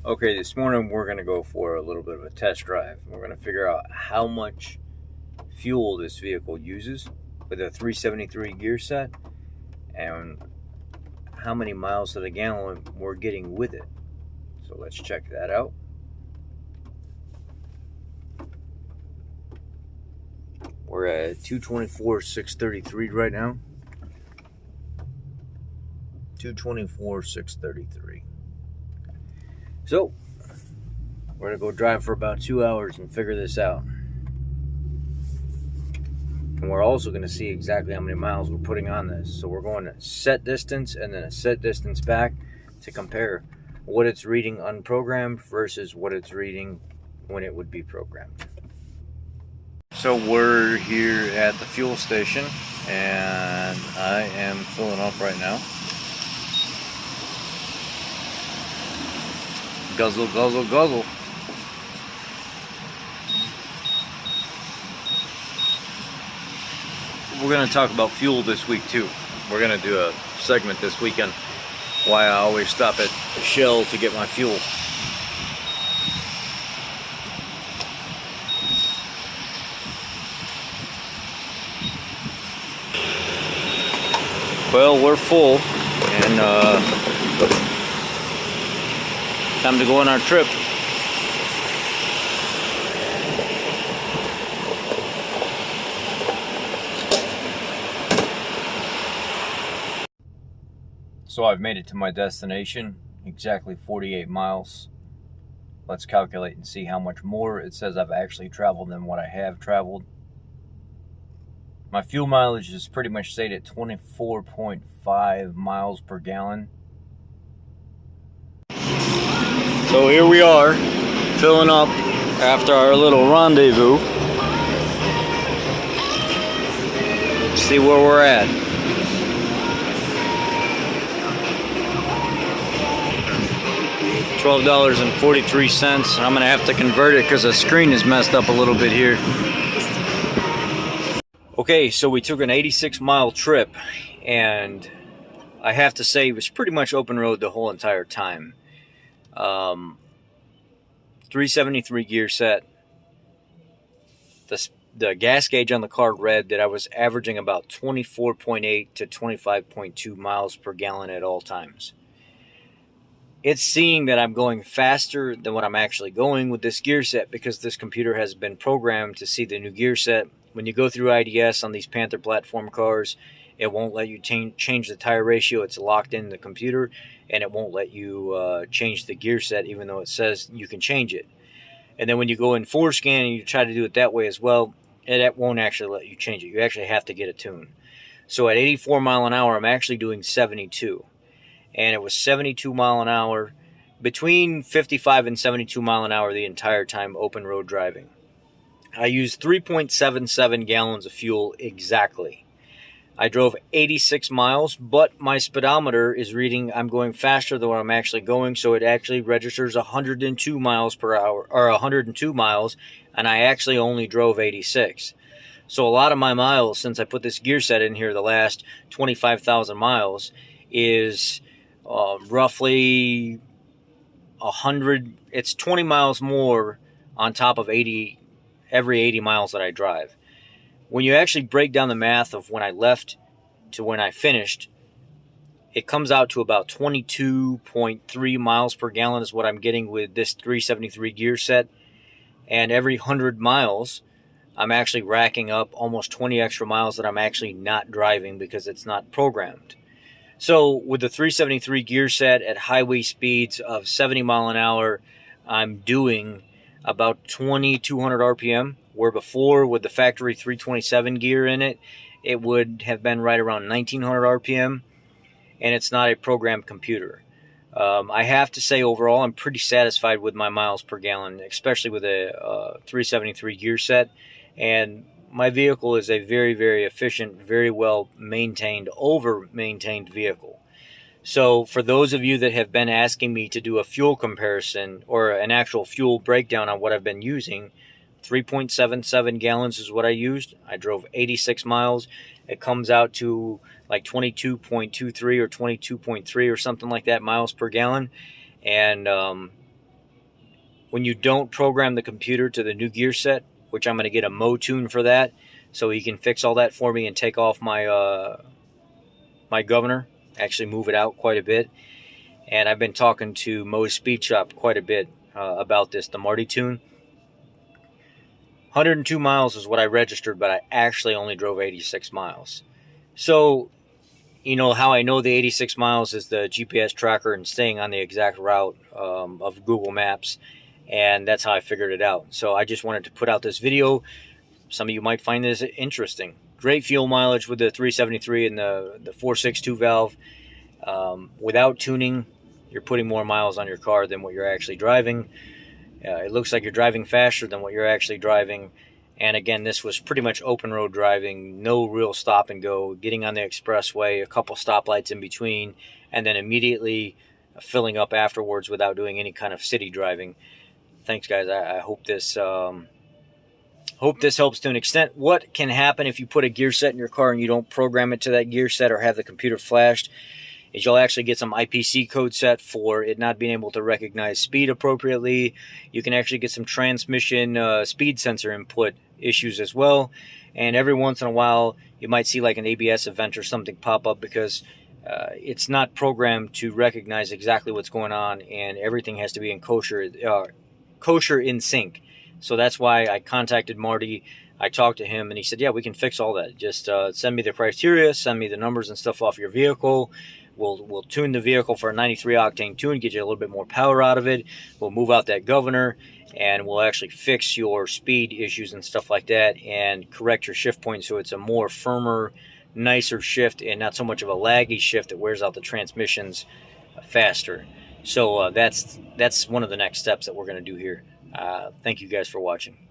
Okay, this morning we're going to go for a little bit of a test drive. We're going to figure out how much fuel this vehicle uses with a 373 gear set and how many miles to the gallon we're getting with it. So let's check that out. We're at 224,633 right now. 224,633. So we're going to go drive for about 2 hours and figure this out. And we're also going to see exactly how many miles we're putting on this. So we're going to set distance and then a set distance back to compare what it's reading unprogrammed versus what it's reading when it would be programmed. So we're here at the fuel station and I am filling up right now. Guzzle, guzzle, guzzle. We're going to talk about fuel this week too. We're going to do a segment this weekend why I always stop at Shell to get my fuel. Well, we're full and time to go on our trip. So I've made it to my destination, exactly 48 miles. Let's calculate and see how much more it says I've actually traveled than what I have traveled. My fuel mileage is pretty much stayed at 24.5 miles per gallon. So here we are, filling up after our little rendezvous. See where we're at. $12.43. I'm gonna have to convert it because the screen is messed up a little bit here. Okay, so we took an 86-mile trip, and I have to say it was pretty much open road the whole entire time. 373 gear set. The gas gauge on the card read that I was averaging about 24.8 to 25.2 miles per gallon at all times. It's seeing that I'm going faster than what I'm actually going with this gear set because this computer has been programmed to see the new gear set. When you go through IDS on these Panther platform cars, it won't let you change the tire ratio. It's locked in the computer, and it won't let you change the gear set even though it says you can change it. And then when you go in ForeScan and you try to do it that way as well, it won't actually let you change it. You actually have to get a tune. So at 84 mile an hour, I'm actually doing 72. And it was 72 mile an hour, between 55 and 72 mile an hour the entire time open road driving. I used 3.77 gallons of fuel exactly. I drove 86 miles, but my speedometer is reading I'm going faster than what I'm actually going, so it actually registers 102 miles per hour, or 102 miles, and I actually only drove 86. So a lot of my miles, since I put this gear set in here the last 25,000 miles, is roughly 100. It's 20 miles more on top of every 80 miles that I drive. When you actually break down the math of when I left to when I finished, it comes out to about 22.3 miles per gallon is what I'm getting with this 373 gear set. And every 100 miles, I'm actually racking up almost 20 extra miles that I'm actually not driving because it's not programmed. So with the 373 gear set at highway speeds of 70 mile an hour, I'm doing about 2,200 RPM, where before with the factory 327 gear in it, it would have been right around 1,900 RPM, and it's not a programmed computer. I have to say overall, I'm pretty satisfied with my miles per gallon, especially with a 373 gear set. And my vehicle is a very, very efficient, very well maintained, over-maintained vehicle. So for those of you that have been asking me to do a fuel comparison or an actual fuel breakdown on what I've been using, 3.77 gallons is what I used. I drove 86 miles. It comes out to like 22.23 or 22.3 or something like that miles per gallon. And when you don't program the computer to the new gear set, which I'm going to get a Mo-Tune for that, so he can fix all that for me and take off my governor, actually move it out quite a bit. And I've been talking to Mo's Speed Shop quite a bit about this, the Marty Tune. 102 miles is what I registered, but I actually only drove 86 miles. So, you know how I know the 86 miles is the GPS tracker and staying on the exact route of Google Maps, and that's how I figured it out. So I just wanted to put out this video. Some of you might find this interesting. Great fuel mileage with the 373 and the 462 valve. Without tuning, you're putting more miles on your car than what you're actually driving. It looks like you're driving faster than what you're actually driving. And again, this was pretty much open road driving, no real stop and go, getting on the expressway, a couple stoplights in between, and then immediately filling up afterwards without doing any kind of city driving. Thanks, guys. I hope this helps to an extent. What can happen if you put a gear set in your car and you don't program it to that gear set or have the computer flashed is you'll actually get some IPC code set for it not being able to recognize speed appropriately. You can actually get some transmission speed sensor input issues as well. And every once in a while, you might see like an ABS event or something pop up because it's not programmed to recognize exactly what's going on, and everything has to be in kosher in sync. So that's why I contacted Marty. I talked to him, and he said, yeah, we can fix all that. Just send me the criteria, send me the numbers and stuff off your vehicle. We'll tune the vehicle for a 93 octane tune, get you a little bit more power out of it. We'll move out that governor, and we'll actually fix your speed issues and stuff like that and correct your shift point so it's a more firmer, nicer shift and not so much of a laggy shift that wears out the transmissions faster. So that's one of the next steps that we're going to do here. Thank you guys for watching.